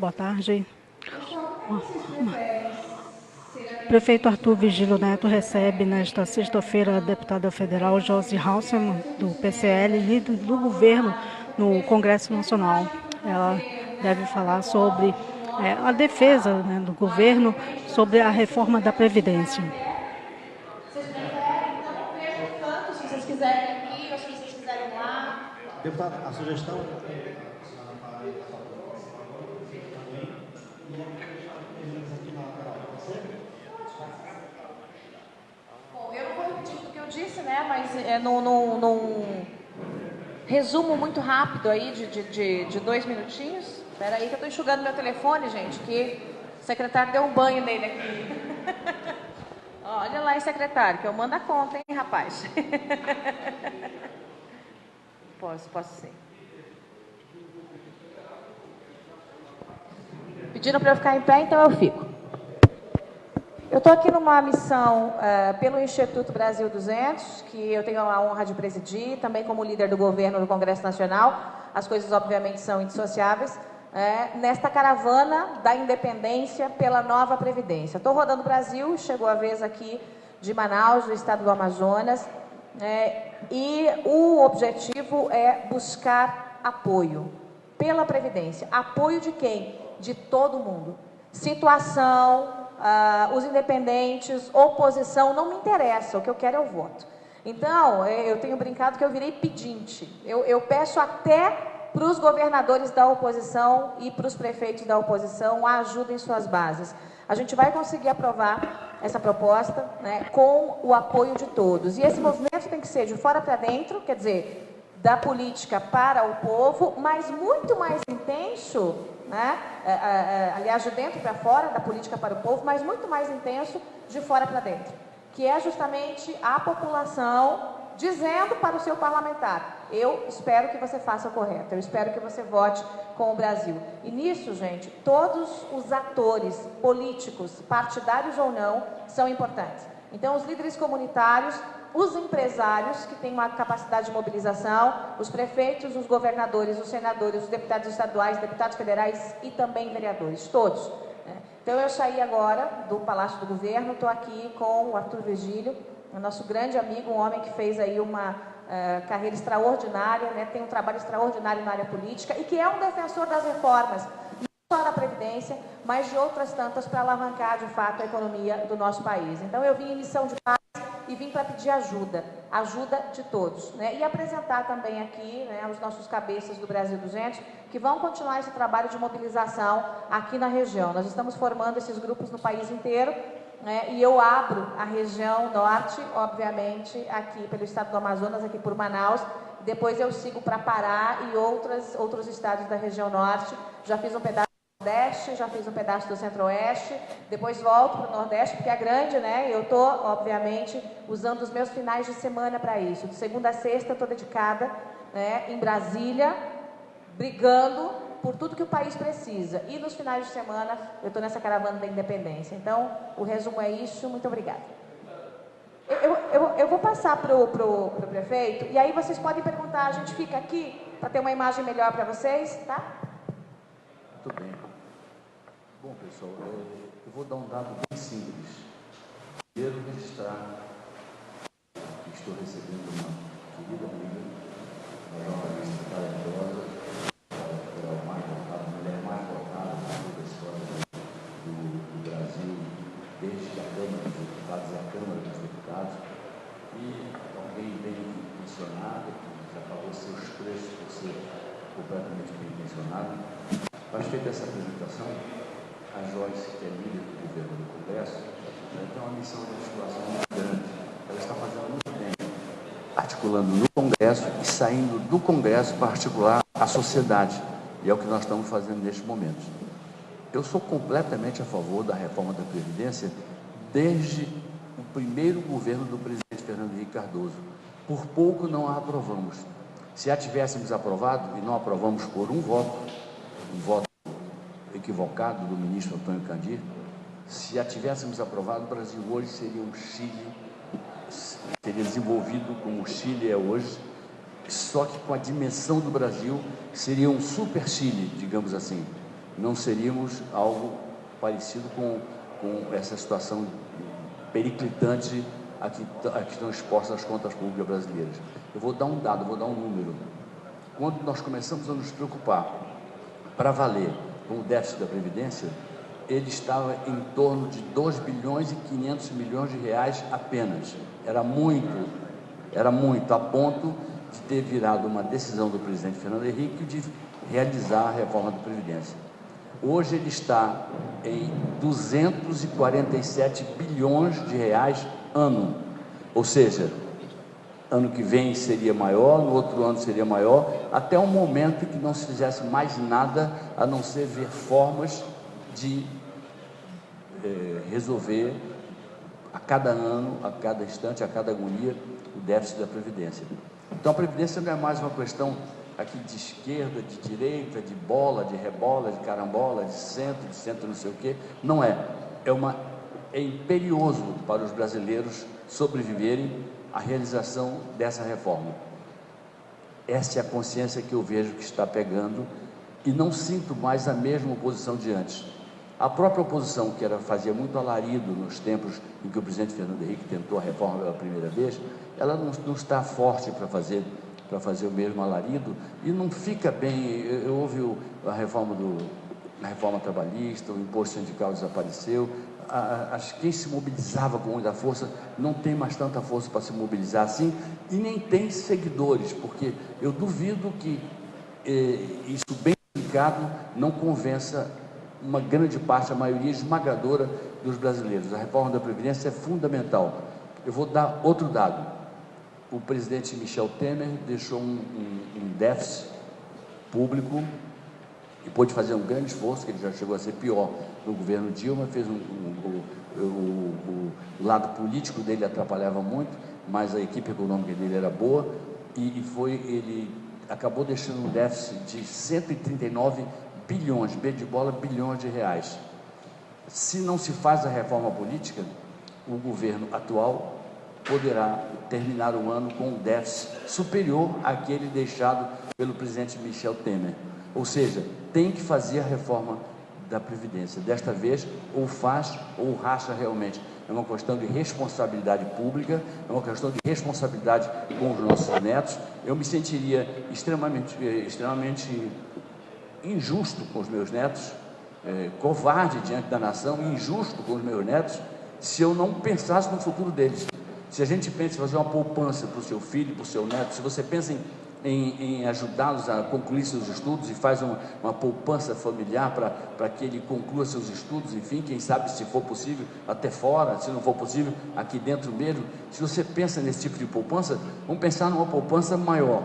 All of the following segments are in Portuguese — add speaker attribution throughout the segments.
Speaker 1: Boa tarde. O prefeito Arthur Virgílio Neto recebe nesta sexta-feira a deputada federal Josi Halsemann, do PCL, líder do governo no Congresso Nacional. Ela deve falar sobre a defesa do governo sobre a reforma da Previdência.
Speaker 2: Vocês preferem? Então não percam tanto se vocês quiserem aqui ou se vocês quiserem lá.
Speaker 3: Deputada, a sugestão...
Speaker 2: Bom, eu não vou repetir tudo que eu disse, né? Mas num resumo muito rápido aí de 2 minutinhos. Espera aí que eu estou enxugando meu telefone, gente, que o secretário deu um banho nele aqui. Olha lá, secretário, que eu mando a conta, hein, rapaz? Posso sim. Pediram para eu ficar em pé, então eu fico. Eu estou aqui numa missão pelo Instituto Brasil 200, que eu tenho a honra de presidir, também como líder do governo do Congresso Nacional. As coisas, obviamente, são indissociáveis. Nesta caravana da independência pela nova Previdência. Estou rodando o Brasil, chegou a vez aqui de Manaus, do estado do Amazonas, e o objetivo é buscar apoio pela Previdência. Apoio de quem? De todo mundo. Situação, os independentes, oposição, não me interessa, o que eu quero é o voto. Então, eu tenho brincado que eu virei pedinte. Eu peço até para os governadores da oposição e para os prefeitos da oposição a ajuda em suas bases. A gente vai conseguir aprovar essa proposta, né, com o apoio de todos. E esse movimento tem que ser de fora para dentro, quer dizer, da política para o povo, mas muito mais intenso, né, aliás, de dentro para fora, da política para o povo, mas muito mais intenso de fora para dentro, que é justamente a população dizendo para o seu parlamentar: eu espero que você faça o correto, eu espero que você vote com o Brasil. E nisso, gente, todos os atores políticos, partidários ou não, são importantes. Então, os líderes comunitários, os empresários que têm uma capacidade de mobilização, os prefeitos, os governadores, os senadores, os deputados estaduais, deputados federais e também vereadores, todos. Então, eu saí agora do Palácio do Governo, estou aqui com o Arthur Virgílio, o nosso grande amigo, um homem que fez aí uma carreira extraordinária, né, tem um trabalho extraordinário na área política e que é um defensor das reformas, não só da Previdência, mas de outras tantas para alavancar, de fato, a economia do nosso país. Então, eu vim em missão de paz e vim para pedir ajuda de todos, né, e apresentar também aqui, né, os nossos cabeças do Brasil 200, que vão continuar esse trabalho de mobilização aqui na região. Nós estamos formando esses grupos no país inteiro, e eu abro a região norte, obviamente, aqui pelo estado do Amazonas, aqui por Manaus. Depois eu sigo para Pará e outros estados da região norte. Já fiz um pedaço do Nordeste, já fiz um pedaço do Centro-Oeste. Depois volto para o Nordeste, porque é grande, né? E eu estou, obviamente, usando os meus finais de semana para isso. De segunda a sexta, estou dedicada, né, em Brasília, brigando por tudo que o país precisa. E nos finais de semana, eu estou nessa caravana da independência. Então, o resumo é isso. Muito obrigada. Eu vou passar para o prefeito, e aí vocês podem perguntar, a gente fica aqui para ter uma imagem melhor para vocês, tá?
Speaker 4: Muito bem. Bom, pessoal, eu vou dar um dado bem simples. Primeiro, registrar que estou recebendo uma querida amiga, a nova secretária Rosa, a mulher mais votada na toda a história do Brasil, desde a Câmara dos Deputados e a Câmara dos Deputados, e alguém bem intencionado, que já pagou seus preços por ser completamente bem intencionado. Mas feita essa apresentação, a Joyce, que é líder do governo do Congresso, tem uma missão de articulação muito grande. Ela está fazendo muito bem, articulando no Congresso e saindo do Congresso para articular a sociedade. E é o que nós estamos fazendo neste momento. Eu sou completamente a favor da reforma da Previdência desde o primeiro governo do presidente Fernando Henrique Cardoso. Por pouco não a aprovamos. Se a tivéssemos aprovado, e não aprovamos por um voto equivocado do ministro Antônio Candir, se a tivéssemos aprovado, o Brasil hoje seria um Chile, seria desenvolvido como o Chile é hoje, só que com a dimensão do Brasil, seria um super Chile, digamos assim. não seríamos algo parecido com essa situação periclitante a que estão expostas as contas públicas brasileiras. Eu vou dar um dado, vou dar um número. Quando nós começamos a nos preocupar para valer com o déficit da Previdência, ele estava em torno de 2 bilhões e 500 milhões de reais apenas. Era muito, a ponto de ter virado uma decisão do presidente Fernando Henrique de realizar a reforma da Previdência. Hoje ele está em 247 bilhões de reais ano, ou seja, ano que vem seria maior, no outro ano seria maior, até um momento que não se fizesse mais nada a não ser ver formas de resolver a cada ano, a cada instante, a cada agonia, o déficit da Previdência. Então a Previdência não é mais uma questão aqui de esquerda, de direita, de bola, de rebola, de carambola, de centro não sei o quê, não é. É imperioso para os brasileiros sobreviverem à realização dessa reforma. Essa é a consciência que eu vejo que está pegando e não sinto mais a mesma oposição de antes. A própria oposição, que fazia muito alarido nos tempos em que o presidente Fernando Henrique tentou a reforma pela primeira vez, ela não está forte para fazer o mesmo alarido e não fica bem. Houve a reforma trabalhista, o imposto sindical desapareceu, quem se mobilizava com muita força não tem mais tanta força para se mobilizar assim e nem tem seguidores, porque eu duvido que isso bem explicado não convença uma grande parte, a maioria esmagadora dos brasileiros. A reforma da Previdência é fundamental. Eu vou dar outro dado. O presidente Michel Temer deixou um déficit público e pôde fazer um grande esforço, que ele já chegou a ser pior no governo Dilma, fez o lado político dele atrapalhava muito, mas a equipe econômica dele era boa, ele acabou deixando um déficit de 139 bilhões, bilhões de reais. Se não se faz a reforma política, o governo atual poderá terminar o ano com um déficit superior àquele deixado pelo presidente Michel Temer. Ou seja, tem que fazer a reforma da Previdência. Desta vez, ou faz ou racha realmente. É uma questão de responsabilidade pública, é uma questão de responsabilidade com os nossos netos. Eu me sentiria extremamente injusto com os meus netos, covarde diante da nação, injusto com os meus netos, se eu não pensasse no futuro deles. Se a gente pensa em fazer uma poupança para o seu filho, para o seu neto, se você pensa em ajudá-los a concluir seus estudos e faz uma poupança familiar para que ele conclua seus estudos, enfim, quem sabe, se for possível, até fora, se não for possível, aqui dentro mesmo, se você pensa nesse tipo de poupança, vamos pensar numa poupança maior,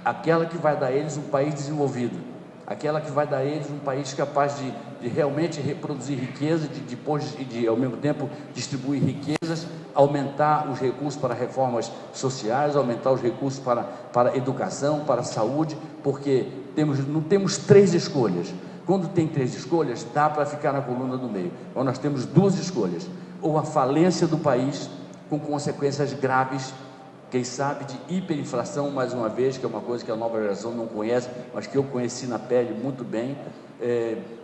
Speaker 4: aquela que vai dar a eles um país desenvolvido, aquela que vai dar a eles um país capaz de realmente reproduzir riqueza, de ao mesmo tempo distribuir riquezas, aumentar os recursos para reformas sociais, aumentar os recursos para a educação, para a saúde, porque não temos 3 escolhas. Quando tem 3 escolhas, dá para ficar na coluna do meio. Então nós temos 2 escolhas, ou a falência do país, com consequências graves, quem sabe de hiperinflação, mais uma vez, que é uma coisa que a nova geração não conhece, mas que eu conheci na pele muito bem,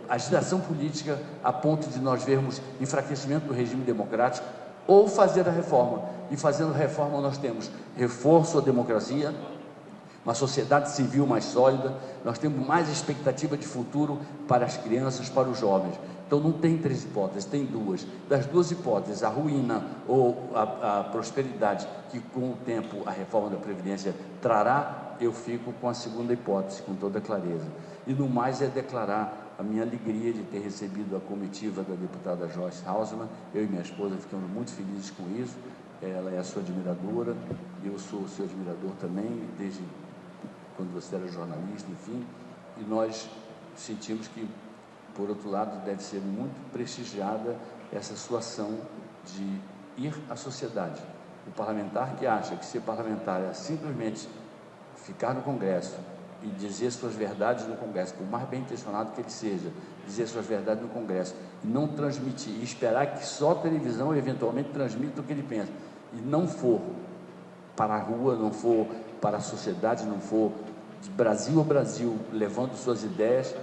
Speaker 4: agitação política a ponto de nós vermos enfraquecimento do regime democrático, ou fazer a reforma. E fazendo a reforma nós temos reforço à democracia, uma sociedade civil mais sólida, nós temos mais expectativa de futuro para as crianças, para os jovens. Então não tem 3 hipóteses, tem 2. Das 2 hipóteses, a ruína ou a prosperidade que com o tempo a reforma da Previdência trará, eu fico com a segunda hipótese, com toda clareza. E no mais é declarar a minha alegria de ter recebido a comitiva da deputada Joyce Hausmann. Eu e minha esposa ficamos muito felizes com isso. Ela é a sua admiradora, eu sou o seu admirador também, desde quando você era jornalista, enfim, e nós sentimos que, por outro lado, deve ser muito prestigiada essa sua ação de ir à sociedade. O parlamentar que acha que ser parlamentar é simplesmente ficar no Congresso e dizer suas verdades no Congresso, por mais bem intencionado que ele seja, dizer suas verdades no Congresso, e não transmitir, e esperar que só a televisão eventualmente transmita o que ele pensa, e não for para a rua, não for para a sociedade, não for de Brasil a Brasil, levando suas ideias,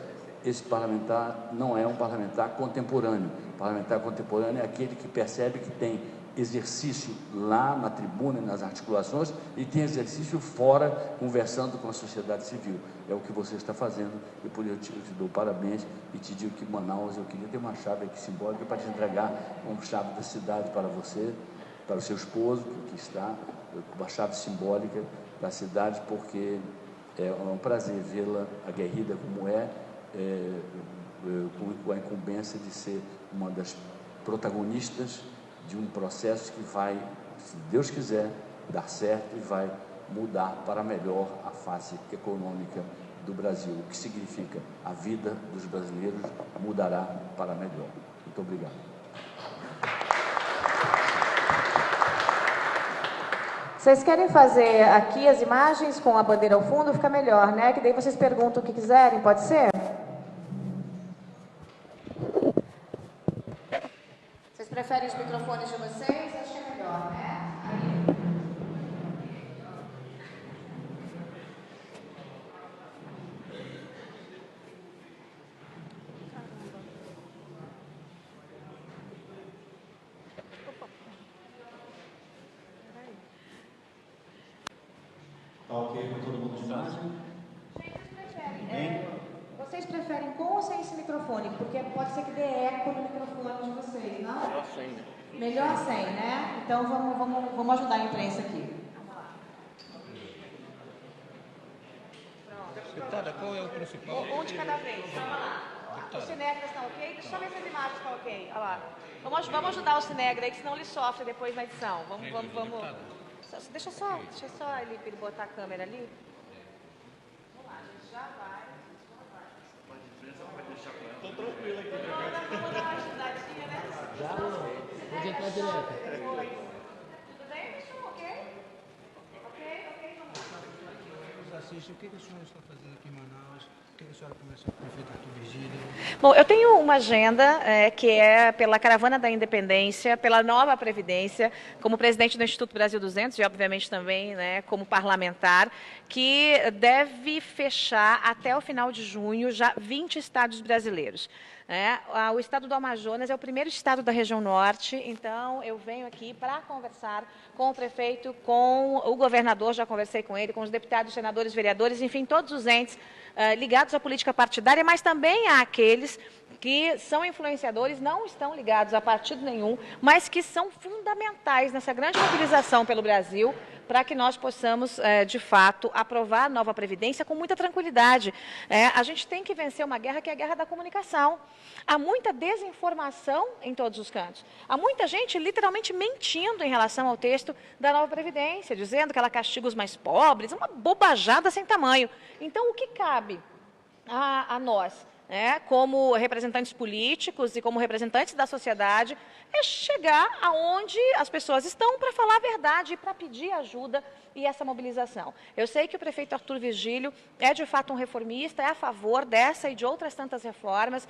Speaker 4: esse parlamentar não é um parlamentar contemporâneo. O parlamentar contemporâneo é aquele que percebe que tem exercício lá na tribuna e nas articulações e tem exercício fora, conversando com a sociedade civil. É o que você está fazendo e por isso eu te dou parabéns e te digo que Manaus, eu queria ter uma chave aqui simbólica para te entregar uma chave da cidade para você, para o seu esposo, que aqui está, uma chave simbólica da cidade, porque é um prazer vê-la aguerrida como com a incumbência de ser uma das protagonistas de um processo que vai, se Deus quiser, dar certo e vai mudar para melhor a face econômica do Brasil, o que significa a vida dos brasileiros mudará para melhor. Muito obrigado.
Speaker 2: Vocês querem fazer aqui as imagens com a bandeira ao fundo? Fica melhor, né? Que daí vocês perguntam o que quiserem, pode ser? Vocês preferem os microfones de vocês? Acho que é melhor, né? Aí.
Speaker 3: Tá ok com todo mundo de imagem?
Speaker 2: Vocês preferem com ou sem esse microfone? Porque pode ser que dê eco no microfone de vocês, não?
Speaker 5: Melhor sem, né?
Speaker 2: Melhor sem, né? Então vamos ajudar a imprensa aqui.
Speaker 5: Deputada, qual é o principal?
Speaker 2: Um de cada vez, vamos lá. Os Cinegra estão ok? Deixa eu ver se as imagens estão ok. Olha lá. Vamos ajudar o Cinegra aí, que senão ele sofre depois na edição. Vamos. Deixa só ele botar a câmera ali. Vamos lá, a gente já vai.
Speaker 3: Tô tranquilo aqui.
Speaker 2: Vamos dar uma ajudadinha, né?
Speaker 5: Já não. Vou entrar direto.
Speaker 2: Tudo bem, pessoal? Ok? Ok, vamos lá.
Speaker 6: Assiste, o que a senhora está fazendo aqui em Manaus? O que a senhora conversou com o prefeito Arthur Virgílio?
Speaker 2: Bom, eu tenho uma agenda que é pela Caravana da Independência, pela nova Previdência, como presidente do Instituto Brasil 200 e, obviamente, também como parlamentar, que deve fechar até o final de junho já 20 estados brasileiros. O estado do Amazonas é o primeiro estado da região norte, então eu venho aqui para conversar com o prefeito, com o governador, já conversei com ele, com os deputados, senadores, vereadores, enfim, todos os entes ligados à política partidária, mas também há aqueles que são influenciadores, não estão ligados a partido nenhum, mas que são fundamentais nessa grande mobilização pelo Brasil, para que nós possamos, de fato, aprovar a nova Previdência com muita tranquilidade. A gente tem que vencer uma guerra que é a guerra da comunicação. Há muita desinformação em todos os cantos. Há muita gente literalmente mentindo em relação ao texto da nova Previdência, dizendo que ela castiga os mais pobres, uma bobajada sem tamanho. Então, o que cabe a nós, como representantes políticos e como representantes da sociedade, é chegar aonde as pessoas estão para falar a verdade e para pedir ajuda e essa mobilização. Eu sei que o prefeito Arthur Virgílio é de fato um reformista, é a favor dessa e de outras tantas reformas,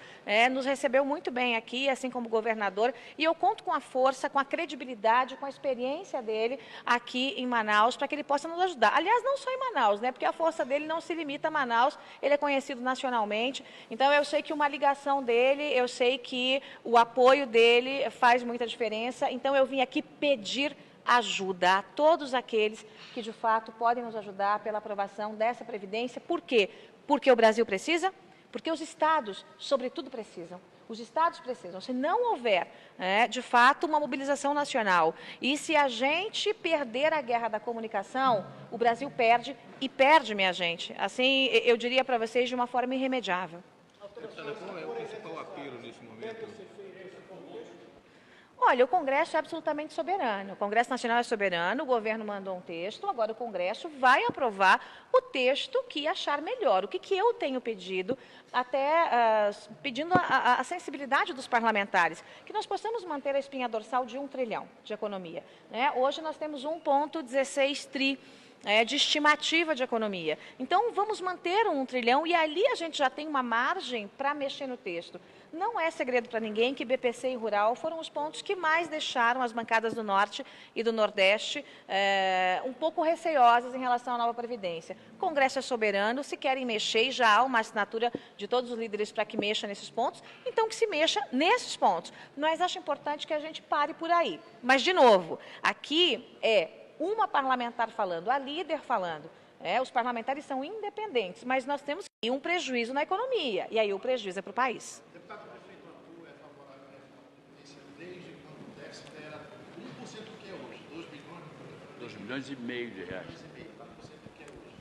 Speaker 2: nos recebeu muito bem aqui, assim como o governador, e eu conto com a força, com a credibilidade, com a experiência dele aqui em Manaus, para que ele possa nos ajudar. Aliás, não só em Manaus, porque a força dele não se limita a Manaus, ele é conhecido nacionalmente, então eu sei que uma ligação dele, eu sei que o apoio dele faz muita diferença, então eu vim aqui pedir ajuda a todos aqueles que, de fato, podem nos ajudar pela aprovação dessa Previdência. Por quê? Porque o Brasil precisa, porque os estados, sobretudo, precisam. Os estados precisam. Se não houver, de fato, uma mobilização nacional, e se a gente perder a guerra da comunicação, o Brasil perde, e perde, minha gente. Assim, eu diria para vocês de uma forma irremediável.
Speaker 5: Deputada, qual é o principal apelo nesse momento?
Speaker 2: Olha, o Congresso é absolutamente soberano. O Congresso Nacional é soberano, o governo mandou um texto, agora o Congresso vai aprovar o texto que achar melhor. O que eu tenho pedido, até pedindo a sensibilidade dos parlamentares, que nós possamos manter a espinha dorsal de 1 trilhão de economia. Hoje nós temos 1,16 tri de estimativa de economia. Então, vamos manter 1 trilhão e ali a gente já tem uma margem para mexer no texto. Não é segredo para ninguém que BPC e Rural foram os pontos que mais deixaram as bancadas do Norte e do Nordeste um pouco receosas em relação à nova Previdência. O Congresso é soberano, se querem mexer, e já há uma assinatura de todos os líderes para que mexa nesses pontos, então que se mexa nesses pontos. Mas acho importante que a gente pare por aí. Mas, de novo, aqui é uma parlamentar falando, a líder falando. Os parlamentares são independentes, mas nós temos um prejuízo na economia, e aí o prejuízo é para o país.
Speaker 7: Deputado prefeito Arthur é favorável à reforma da Previdência desde quando o déficit era 1% do que é hoje, 2 bilhões?
Speaker 4: 2 milhões e meio de reais.
Speaker 7: 4% do que é hoje.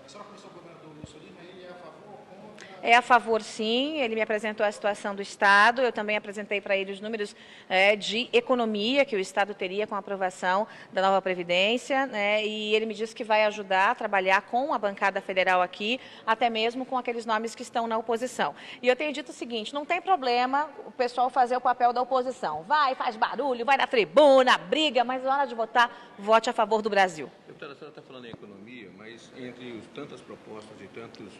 Speaker 7: A senhora conversou com o governador Wilson Lima, ele é a favor ou contra?
Speaker 2: É a favor, sim. Ele me apresentou a situação do Estado. Eu também apresentei para ele os números de economia que o Estado teria com a aprovação da nova Previdência, e ele me disse que vai ajudar a trabalhar com a bancada federal aqui, até mesmo com aqueles nomes que estão na oposição. E eu tenho dito o seguinte, não tem problema o pessoal fazer o papel da oposição. Vai, faz barulho, vai na tribuna, briga, mas na hora de votar, vote a favor do Brasil.
Speaker 5: Deputada, a senhora está falando em economia, mas entre tantas propostas e tantos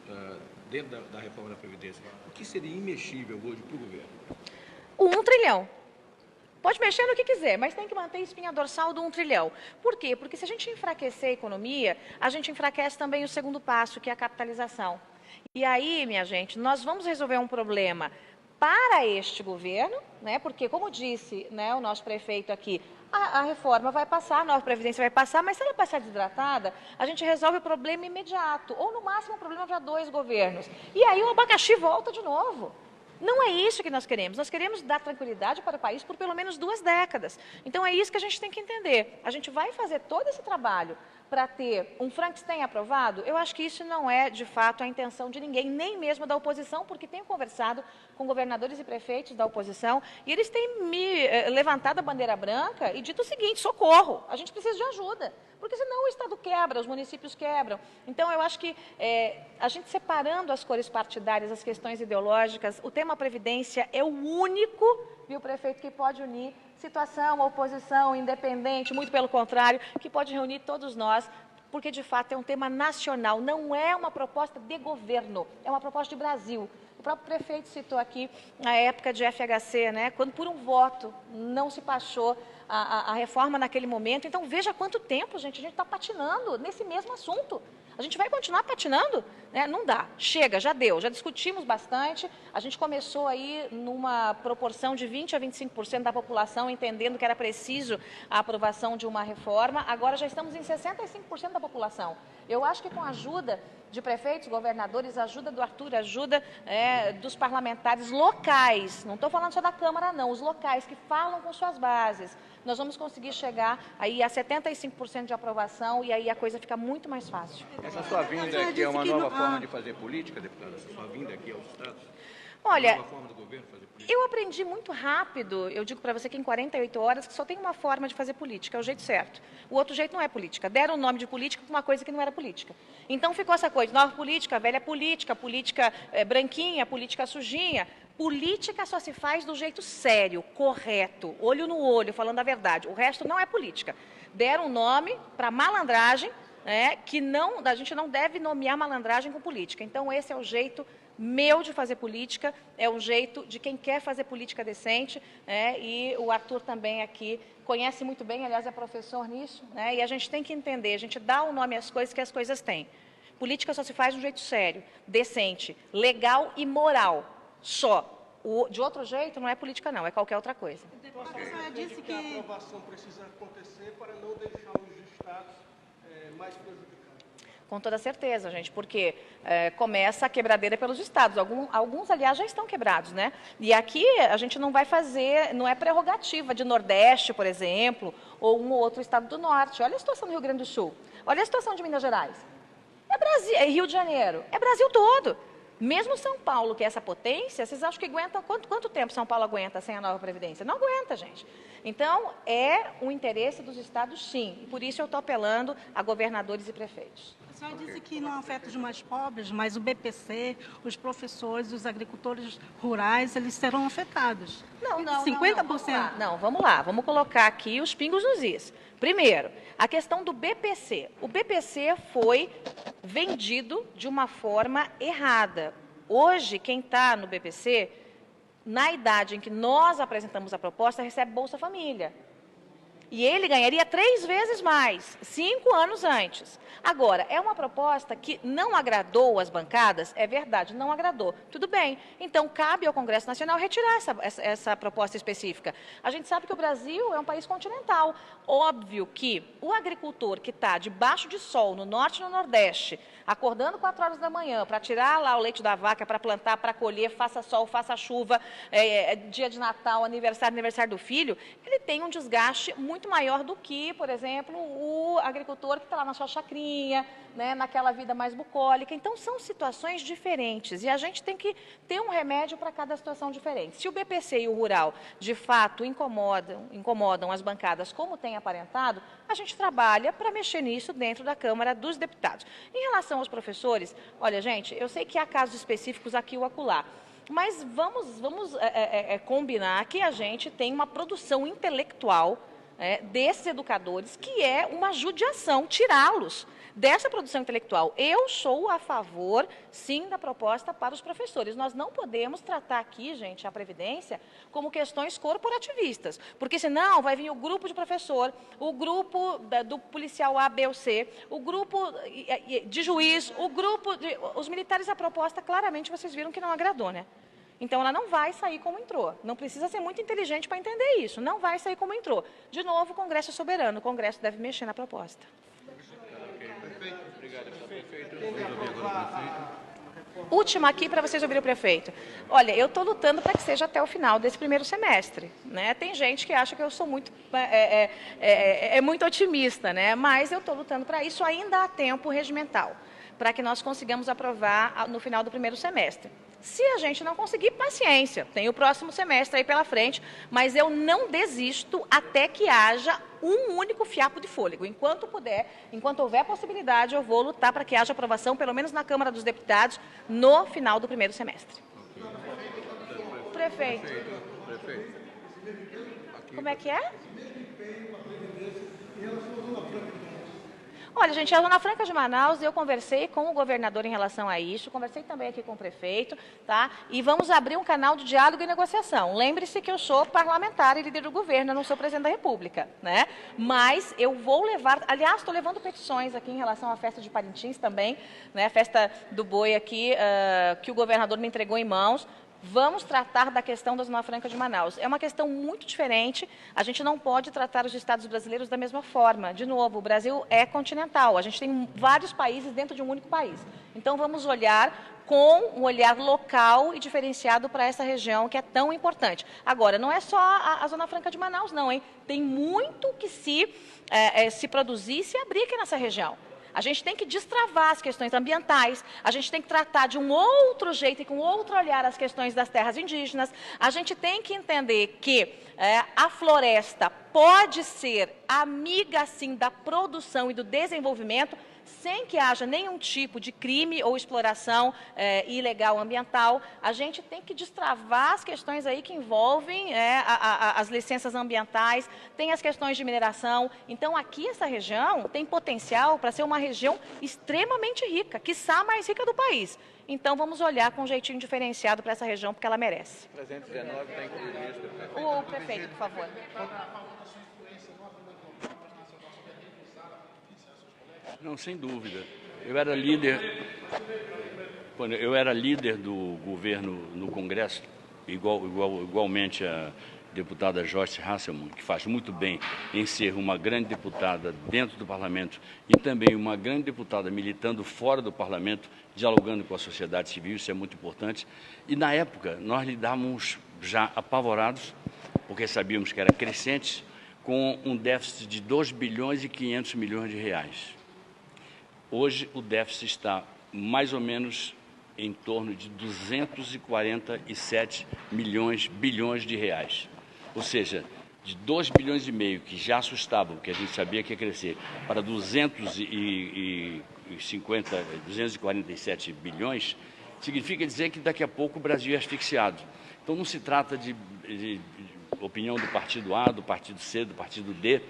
Speaker 5: dentro da reforma da Previdência, o que seria imexível hoje para o governo?
Speaker 2: O 1 trilhão. Pode mexer no que quiser, mas tem que manter a espinha dorsal do 1 trilhão. Por quê? Porque se a gente enfraquecer a economia, a gente enfraquece também o segundo passo, que é a capitalização. E aí, minha gente, nós vamos resolver um problema para este governo, porque, como disse o nosso prefeito aqui, a reforma vai passar, a nova Previdência vai passar, mas se ela passar desidratada, a gente resolve o problema imediato, ou no máximo um problema para 2 governos. E aí o abacaxi volta de novo. Não é isso que nós queremos dar tranquilidade para o país por pelo menos 2 décadas. Então é isso que a gente tem que entender. A gente vai fazer todo esse trabalho para ter um Frankenstein aprovado? Eu acho que isso não é, de fato, a intenção de ninguém, nem mesmo da oposição, porque tenho conversado com governadores e prefeitos da oposição e eles têm me levantado a bandeira branca e dito o seguinte, socorro, a gente precisa de ajuda, porque senão o Estado quebra, os municípios quebram. Então, eu acho que a gente separando as cores partidárias, as questões ideológicas, o tema Previdência é o único, viu, prefeito, que pode unir situação, oposição, independente, muito pelo contrário, que pode reunir todos nós, porque, de fato, é um tema nacional, não é uma proposta de governo, é uma proposta de Brasil. O próprio prefeito citou aqui a época de FHC, quando por um voto não se passou a reforma naquele momento. Então, veja quanto tempo, gente, a gente está patinando nesse mesmo assunto. A gente vai continuar patinando? Não dá. Chega, já deu, já discutimos bastante. A gente começou aí numa proporção de 20% a 25% da população entendendo que era preciso a aprovação de uma reforma. Agora já estamos em 65% da população. Eu acho que com a ajuda de prefeitos, governadores, ajuda do Arthur, ajuda dos parlamentares locais, não estou falando só da Câmara, não, os locais que falam com suas bases, nós vamos conseguir chegar aí a 75% de aprovação e aí a coisa fica muito mais fácil.
Speaker 5: Essa sua vinda aqui é uma nova forma de fazer política, deputada? Essa sua vinda aqui aos Estados?
Speaker 2: Olha,
Speaker 5: nova forma do governo fazer política?
Speaker 2: Eu aprendi muito rápido, eu digo para você que em 48 horas, que só tem uma forma de fazer política, é o jeito certo. O outro jeito não é política. Deram o nome de política para uma coisa que não era política. Então ficou essa coisa, nova política, velha política, política branquinha, política sujinha. Política só se faz do jeito sério, correto, olho no olho, falando a verdade. O resto não é política. Deram um nome para malandragem, que a gente não deve nomear malandragem com política. Então esse é o jeito meu de fazer política, é um jeito de quem quer fazer política decente, e o Arthur também aqui conhece muito bem, aliás, é professor nisso, e a gente tem que entender, a gente dá o nome às coisas que as coisas têm. Política só se faz de um jeito sério, decente, legal e moral, só. De outro jeito, não é política não, é qualquer outra coisa.
Speaker 8: A senhora disse que a aprovação precisa acontecer para não deixar os estados mais prejudicados.
Speaker 2: Com toda certeza, gente, porque começa a quebradeira pelos estados. Alguns, aliás, já estão quebrados, E aqui a gente não vai fazer, não é prerrogativa de Nordeste, por exemplo, ou um ou outro estado do Norte. Olha a situação do Rio Grande do Sul, olha a situação de Minas Gerais. É Brasil, é Rio de Janeiro, é Brasil todo. Mesmo São Paulo, que é essa potência, vocês acham que aguenta, quanto tempo São Paulo aguenta sem a nova Previdência? Não aguenta, gente. Então, é um interesse dos estados, sim. E por isso eu estou apelando a governadores e prefeitos.
Speaker 1: A senhora disse que não afeta os mais pobres, mas o BPC, os professores, os agricultores rurais, eles serão afetados.
Speaker 2: Não,
Speaker 1: 50%.
Speaker 2: Não, vamos lá. Vamos colocar aqui os pingos nos is. Primeiro, a questão do BPC. O BPC foi vendido de uma forma errada. Hoje, quem está no BPC na idade em que nós apresentamos a proposta, recebe Bolsa Família. E ele ganharia 3 vezes mais, 5 anos antes. Agora, é uma proposta que não agradou as bancadas? É verdade, não agradou. Tudo bem. Então, cabe ao Congresso Nacional retirar essa proposta específica. A gente sabe que o Brasil é um país continental. Óbvio que o agricultor que está debaixo de sol, no norte e no nordeste, acordando 4 horas da manhã para tirar lá o leite da vaca, para plantar, para colher, faça sol, faça chuva, dia de Natal, aniversário do filho, ele tem um desgaste muito maior do que, por exemplo, o agricultor que está lá na sua chacrinha, né, naquela vida mais bucólica. Então, são situações diferentes e a gente tem que ter um remédio para cada situação diferente. Se o BPC e o rural, de fato, incomodam as bancadas como tem aparentado, a gente trabalha para mexer nisso dentro da Câmara dos Deputados. Em relação aos professores, olha, gente, eu sei que há casos específicos aqui ou acolá, mas vamos combinar que a gente tem uma produção intelectual desses educadores, que é uma judiação tirá-los dessa produção intelectual. Eu sou a favor, sim, da proposta para os professores. Nós não podemos tratar aqui, gente, a Previdência como questões corporativistas, porque senão vai vir o grupo de professor, o grupo do policial A, B ou C, o grupo de juiz, o grupo de... Os militares, a proposta, claramente, vocês viram que não agradou, né? Então, ela não vai sair como entrou. Não precisa ser muito inteligente para entender isso. Não vai sair como entrou. De novo, o Congresso é soberano. O Congresso deve mexer na proposta. Última aqui para vocês ouvirem o prefeito. Olha, eu estou lutando para que seja até o final desse primeiro semestre, né? Tem gente que acha que eu sou muito, muito otimista, né? Mas eu estou lutando para isso. Ainda há tempo regimental para que nós consigamos aprovar no final do primeiro semestre. Se a gente não conseguir, paciência, tem o próximo semestre aí pela frente, mas eu não desisto até que haja um único fiapo de fôlego. Enquanto puder, enquanto houver possibilidade, eu vou lutar para que haja aprovação, pelo menos na Câmara dos Deputados, no final do primeiro semestre. Prefeito. Como é que é? Olha, gente, a Zona Franca de Manaus, eu conversei com o governador em relação a isso, conversei também aqui com o prefeito, tá? E vamos abrir um canal de diálogo e negociação. Lembre-se que eu sou parlamentar e líder do governo, eu não sou presidente da República, né? Mas eu vou levar, aliás, estou levando petições aqui em relação à festa de Parintins também, né? A festa do boi aqui, que o governador me entregou em mãos. Vamos tratar da questão da Zona Franca de Manaus. É uma questão muito diferente, a gente não pode tratar os estados brasileiros da mesma forma. De novo, o Brasil é continental, a gente tem vários países dentro de um único país. Então, vamos olhar com um olhar local e diferenciado para essa região que é tão importante. Agora, não é só a Zona Franca de Manaus, não, hein? Tem muito que se produzir e se abrir aqui nessa região. A gente tem que destravar as questões ambientais, a gente tem que tratar de um outro jeito e com outro olhar as questões das terras indígenas, a gente tem que entender que a floresta pode ser amiga, sim, da produção e do desenvolvimento, sem que haja nenhum tipo de crime ou exploração ilegal ambiental. A gente tem que destravar as questões aí que envolvem as licenças ambientais, tem as questões de mineração. Então, aqui, essa região tem potencial para ser uma região extremamente rica, quiçá a mais rica do país. Então, vamos olhar com um jeitinho diferenciado para essa região, porque ela merece.
Speaker 5: 319 está incluído nisso, prefeito.
Speaker 2: O prefeito, por favor.
Speaker 4: Não, sem dúvida. Eu era líder do governo no Congresso, igualmente a deputada Joyce Hasselmann, que faz muito bem em ser uma grande deputada dentro do parlamento e também uma grande deputada militando fora do parlamento, dialogando com a sociedade civil, isso é muito importante. E na época nós lidávamos já apavorados, porque sabíamos que era crescente, com um déficit de 2 bilhões e 500 milhões de reais. Hoje, o déficit está mais ou menos em torno de 247 bilhões de reais. Ou seja, de 2 bilhões e meio, que já assustavam, que a gente sabia que ia crescer, para 247 bilhões, significa dizer que daqui a pouco o Brasil é asfixiado. Então, não se trata de opinião do partido A, do partido C, do partido D,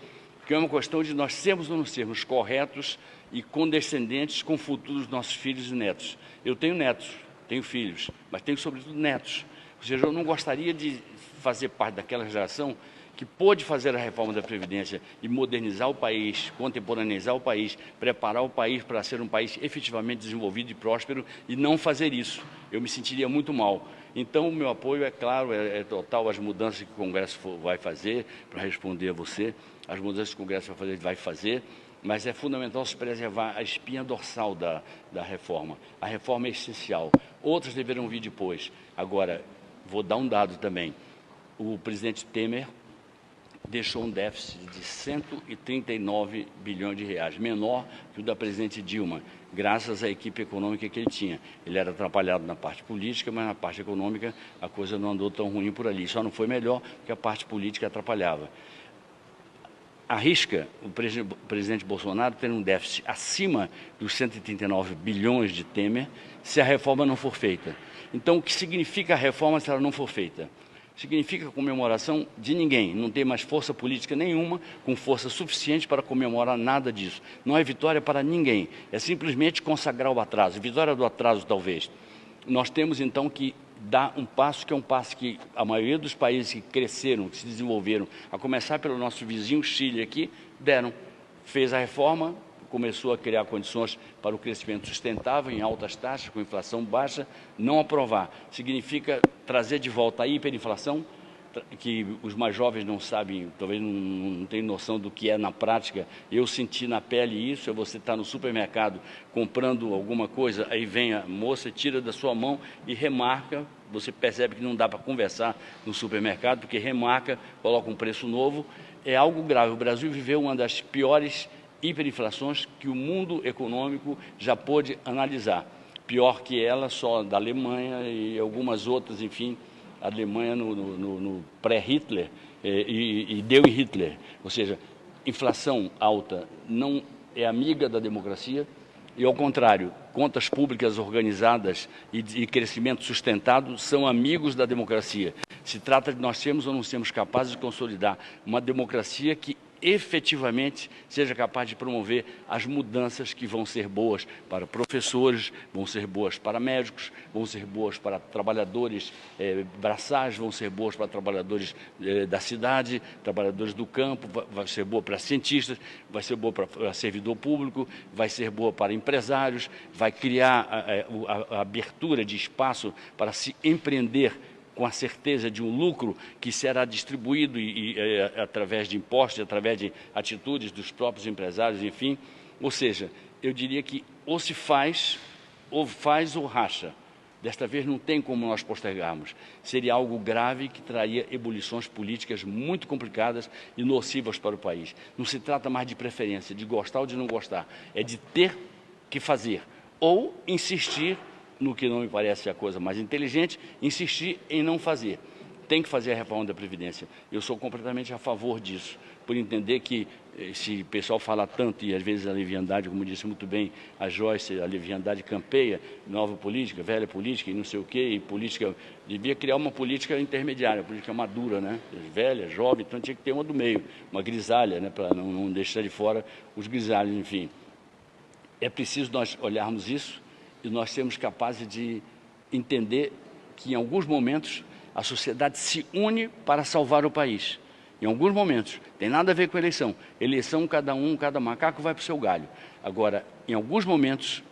Speaker 4: que é uma questão de nós sermos ou não sermos corretos e condescendentes com o futuro dos nossos filhos e netos. Eu tenho netos, tenho filhos, mas tenho sobretudo netos. Ou seja, eu não gostaria de fazer parte daquela geração que pôde fazer a reforma da Previdência e modernizar o país, contemporaneizar o país, preparar o país para ser um país efetivamente desenvolvido e próspero e não fazer isso. Eu me sentiria muito mal. Então, o meu apoio, é claro, é total às mudanças que o Congresso vai fazer, para responder a você, as mudanças que o Congresso vai fazer, mas é fundamental se preservar a espinha dorsal da reforma. A reforma é essencial. Outras deverão vir depois. Agora, vou dar um dado também. O presidente Temer deixou um déficit de 139 bilhões de reais, menor que o da presidente Dilma, graças à equipe econômica que ele tinha. Ele era atrapalhado na parte política, mas na parte econômica a coisa não andou tão ruim por ali. Só não foi melhor porque a parte política atrapalhava. Arrisca o presidente Bolsonaro ter um déficit acima dos 139 bilhões de Temer se a reforma não for feita. Então, o que significa a reforma se ela não for feita? Significa a comemoração de ninguém, não tem mais força política nenhuma, com força suficiente para comemorar nada disso. Não é vitória para ninguém, é simplesmente consagrar o atraso, vitória do atraso talvez. Nós temos então que dar um passo que é um passo que a maioria dos países que cresceram, que se desenvolveram, a começar pelo nosso vizinho Chile aqui, deram. Fez a reforma, começou a criar condições para o crescimento sustentável em altas taxas, com inflação baixa. Não aprovar significa trazer de volta a hiperinflação, que os mais jovens não sabem, talvez não tenham noção do que é na prática. Eu senti na pele isso. É você estar no supermercado comprando alguma coisa, aí vem a moça, tira da sua mão e remarca. Você percebe que não dá para conversar no supermercado, porque remarca, coloca um preço novo. É algo grave. O Brasil viveu uma das piores hiperinflações que o mundo econômico já pôde analisar. Pior que ela, só da Alemanha e algumas outras, enfim, a Alemanha no pré-Hitler e deu em Hitler. Ou seja, inflação alta não é amiga da democracia e, ao contrário, contas públicas organizadas e crescimento sustentado são amigos da democracia. Se trata de nós sermos ou não sermos capazes de consolidar uma democracia que efetivamente seja capaz de promover as mudanças que vão ser boas para professores, vão ser boas para médicos, vão ser boas para trabalhadores braçais, vão ser boas para trabalhadores da cidade, trabalhadores do campo, vai ser boa para cientistas, vai ser boa para servidor público, vai ser boa para empresários, vai criar a abertura de espaço para se empreender com a certeza de um lucro que será distribuído através de impostos, através de atitudes dos próprios empresários, enfim. Ou seja, eu diria que ou se faz ou racha. Desta vez não tem como nós postergarmos. Seria algo grave que traria ebulições políticas muito complicadas e nocivas para o país. Não se trata mais de preferência, de gostar ou de não gostar. É de ter que fazer ou insistir no que não me parece a coisa mais inteligente, insistir em não fazer. Tem que fazer a reforma da Previdência. Eu sou completamente a favor disso, por entender que se o pessoal fala tanto, e às vezes a leviandade, como disse muito bem a Joyce, a leviandade campeia, nova política, velha política e não sei o quê, e política, devia criar uma política intermediária, política madura, né? Velha, jovem, então tinha que ter uma do meio, uma grisalha, né? Para não deixar de fora os grisalhos, enfim. É preciso nós olharmos isso, e nós sermos capazes de entender que, em alguns momentos, a sociedade se une para salvar o país. Em alguns momentos. Tem nada a ver com a eleição. Eleição, cada macaco vai para o seu galho. Agora, em alguns momentos,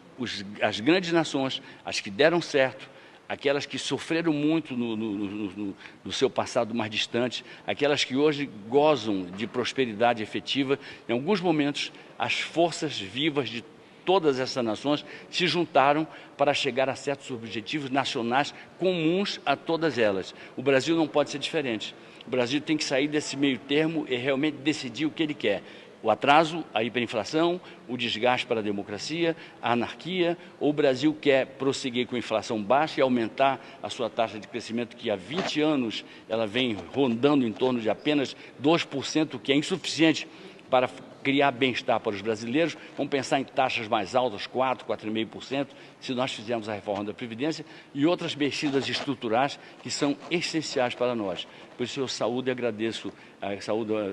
Speaker 4: as grandes nações, as que deram certo, aquelas que sofreram muito no seu passado mais distante, aquelas que hoje gozam de prosperidade efetiva, em alguns momentos, as forças vivas de todas essas nações se juntaram para chegar a certos objetivos nacionais comuns a todas elas. O Brasil não pode ser diferente. O Brasil tem que sair desse meio termo e realmente decidir o que ele quer. O atraso, a hiperinflação, o desgaste para a democracia, a anarquia, ou o Brasil quer prosseguir com a inflação baixa e aumentar a sua taxa de crescimento, que há 20 anos ela vem rondando em torno de apenas 2%, que é insuficiente para criar bem-estar para os brasileiros. Vamos pensar em taxas mais altas, 4,5%, se nós fizermos a reforma da Previdência e outras mexidas estruturais que são essenciais para nós. Por isso eu saúdo e agradeço a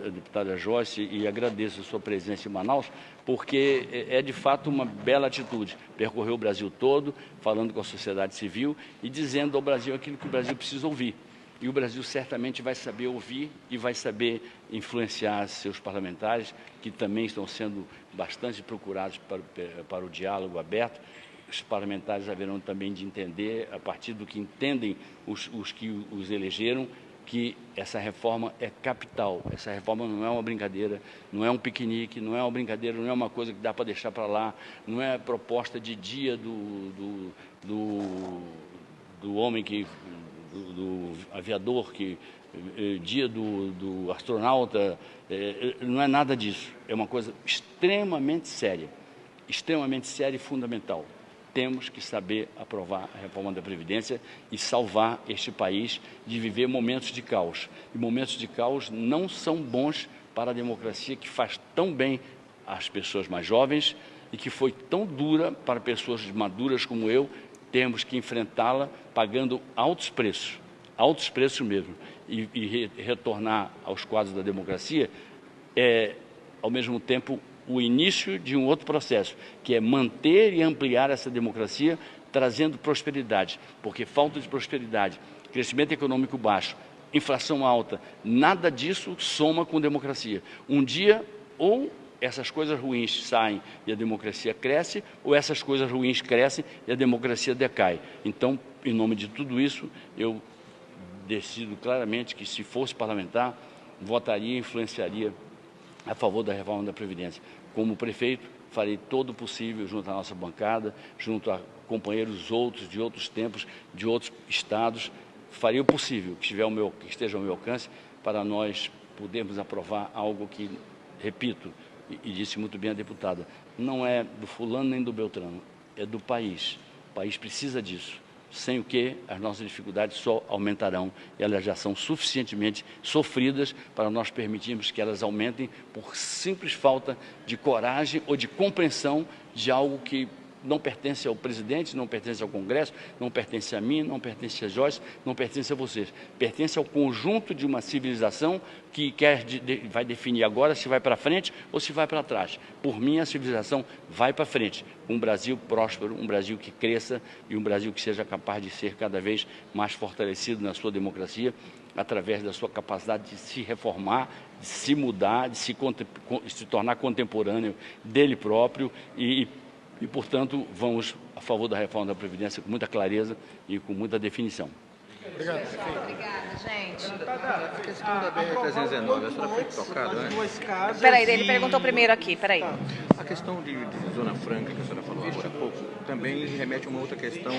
Speaker 4: deputada Joyce e agradeço a sua presença em Manaus, porque é de fato uma bela atitude. Percorreu o Brasil todo, falando com a sociedade civil e dizendo ao Brasil aquilo que o Brasil precisa ouvir. E o Brasil certamente vai saber ouvir e vai saber influenciar seus parlamentares, que também estão sendo bastante procurados para o diálogo aberto. Os parlamentares haverão também de entender, a partir do que entendem os que os elegeram, que essa reforma é capital. Essa reforma não é uma brincadeira, não é um piquenique, não é uma brincadeira, não é uma coisa que dá para deixar para lá, não é proposta de dia do homem que... do aviador, dia do astronauta, não é nada disso. É uma coisa extremamente séria e fundamental. Temos que saber aprovar a reforma da Previdência e salvar este país de viver momentos de caos. E momentos de caos não são bons para a democracia, que faz tão bem às pessoas mais jovens e que foi tão dura para pessoas maduras como eu. Temos que enfrentá-la pagando altos preços mesmo, e retornar aos quadros da democracia é, ao mesmo tempo, o início de um outro processo, que é manter e ampliar essa democracia, trazendo prosperidade, porque falta de prosperidade, crescimento econômico baixo, inflação alta, nada disso soma com democracia. Um dia, ou essas coisas ruins saem e a democracia cresce, ou essas coisas ruins crescem e a democracia decai. Então, em nome de tudo isso, eu decido claramente que, se fosse parlamentar, votaria e influenciaria a favor da reforma da Previdência. Como prefeito, farei todo o possível junto à nossa bancada, junto a companheiros outros de outros tempos, de outros estados, farei o possível que esteja ao meu alcance para nós podermos aprovar algo que, repito, e disse muito bem a deputada, não é do fulano nem do Beltrano, é do país. O país precisa disso, sem o que as nossas dificuldades só aumentarão, e elas já são suficientemente sofridas para nós permitirmos que elas aumentem por simples falta de coragem ou de compreensão de algo que não pertence ao presidente, não pertence ao Congresso, não pertence a mim, não pertence a Joyce, não pertence a vocês. Pertence ao conjunto de uma civilização que vai definir agora se vai para frente ou se vai para trás. Por mim, a civilização vai para frente. Um Brasil próspero, um Brasil que cresça e um Brasil que seja capaz de ser cada vez mais fortalecido na sua democracia, através da sua capacidade de se reformar, de se mudar, de se tornar contemporâneo dele próprio e, portanto, vamos a favor da reforma da Previdência com muita clareza e com muita definição.
Speaker 2: Obrigada, gente.
Speaker 5: A questão da BR-319, a senhora foi tocada antes?
Speaker 2: Peraí, ele perguntou primeiro aqui, peraí.
Speaker 5: A questão de Zona Franca, que a senhora falou agora há pouco, também remete a uma outra questão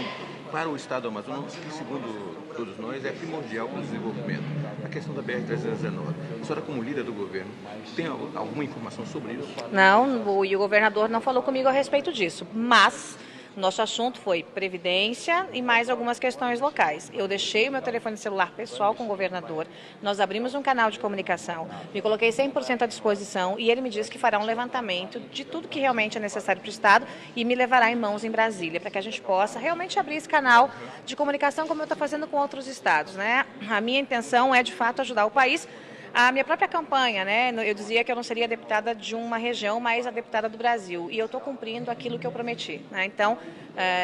Speaker 5: para o Estado do Amazonas, que, segundo todos nós, é primordial para o desenvolvimento. A questão da BR-319. A senhora, como líder do governo, tem alguma informação sobre isso?
Speaker 2: Não, o governador não falou comigo a respeito disso, mas nosso assunto foi Previdência e mais algumas questões locais. Eu deixei o meu telefone celular pessoal com o governador, nós abrimos um canal de comunicação, me coloquei 100% à disposição e ele me disse que fará um levantamento de tudo que realmente é necessário para o Estado e me levará em mãos em Brasília, para que a gente possa realmente abrir esse canal de comunicação como eu estou fazendo com outros estados, né? A minha intenção é, de fato, ajudar o país. A minha própria campanha, né, eu dizia que eu não seria deputada de uma região, mas a deputada do Brasil. E eu estou cumprindo aquilo que eu prometi, né? Então,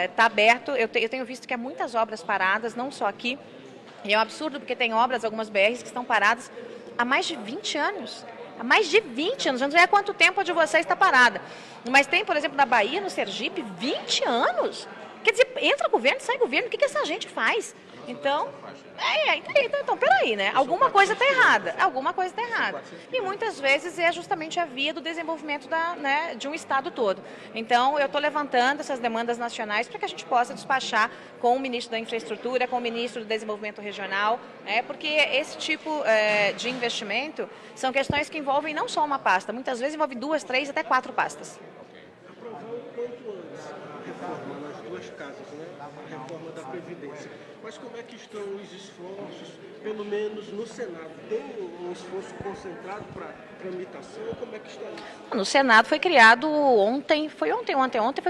Speaker 2: está aberto. Eu tenho visto que há muitas obras paradas, não só aqui. E é um absurdo, porque tem obras, algumas BRs, que estão paradas há mais de 20 anos. Há mais de 20 anos. Eu não sei há quanto tempo a de vocês está parada. Mas tem, por exemplo, na Bahia, no Sergipe, 20 anos. Quer dizer, entra governo, sai governo. O que essa gente faz? Então, peraí, né? Alguma coisa está errada. Alguma coisa está errada. E muitas vezes é justamente a via do desenvolvimento de um estado todo. Então, eu estou levantando essas demandas nacionais para que a gente possa despachar com o ministro da Infraestrutura, com o ministro do Desenvolvimento Regional, porque esse tipo de investimento são questões que envolvem não só uma pasta, muitas vezes envolve 2, 3, até 4 pastas.
Speaker 8: Aprovar o quanto antes a reforma nas duas casas, né? A reforma da Previdência. Mas como é que estão os esforços, pelo menos no Senado? Tem um esforço concentrado para tramitação? Como é que está isso?
Speaker 2: No Senado foi criado ontem foi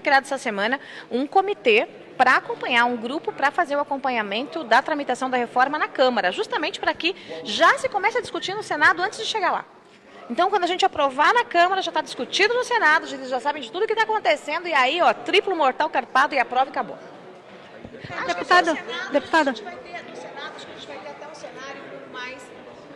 Speaker 2: criado essa semana um comitê para acompanhar, um grupo para fazer o acompanhamento da tramitação da reforma na Câmara, justamente para que já se comece a discutir no Senado antes de chegar lá. Então, quando a gente aprovar na Câmara, já está discutido no Senado, eles já sabem de tudo que está acontecendo, e aí, ó, triplo mortal carpado e aprova e acabou.
Speaker 1: Deputada, deputada.
Speaker 2: No Senado, acho que a gente vai ter até um cenário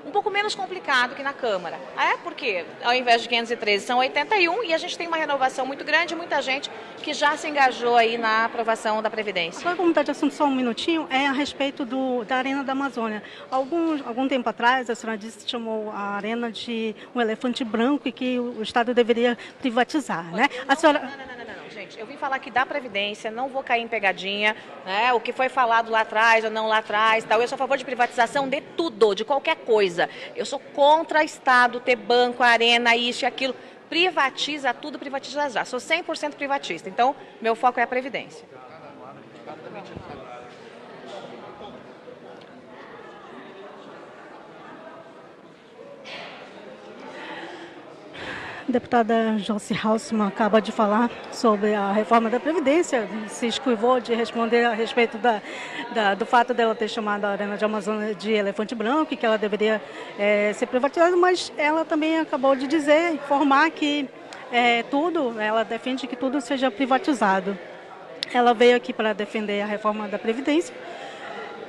Speaker 2: um pouco menos complicado que na Câmara. Porque ao invés de 513 são 81 e a gente tem uma renovação muito grande, muita gente que já se engajou aí na aprovação da Previdência.
Speaker 1: Agora, como está de assunto, só um minutinho, é a respeito da Arena da Amazônia. Algum tempo atrás, a senhora disse que chamou a Arena de um elefante branco e que o Estado deveria privatizar, né? A senhora...
Speaker 2: Não, gente, eu vim falar aqui da Previdência, não vou cair em pegadinha, né? O que foi falado lá atrás ou não lá atrás, tal. Eu sou a favor de privatização de tudo, de qualquer coisa. Eu sou contra Estado ter banco, arena, isso e aquilo. Privatiza tudo, privatiza já. Sou 100% privatista, então meu foco é a Previdência.
Speaker 1: A deputada Josi Halsemann acaba de falar sobre a reforma da Previdência, se esquivou de responder a respeito do fato dela ter chamado a Arena de Amazônia de elefante branco e que ela deveria ser privatizada, mas ela também acabou de dizer, informar que ela defende que tudo seja privatizado. Ela veio aqui para defender a reforma da Previdência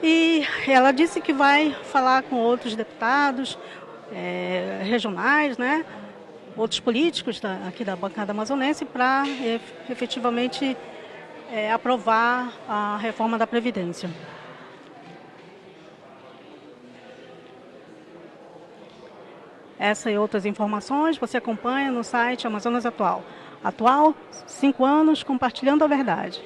Speaker 1: e ela disse que vai falar com outros deputados regionais, né? Outros políticos aqui da bancada amazonense para efetivamente aprovar a reforma da Previdência. Essa e outras informações você acompanha no site Amazonas Atual. Atual, 5 anos compartilhando a verdade.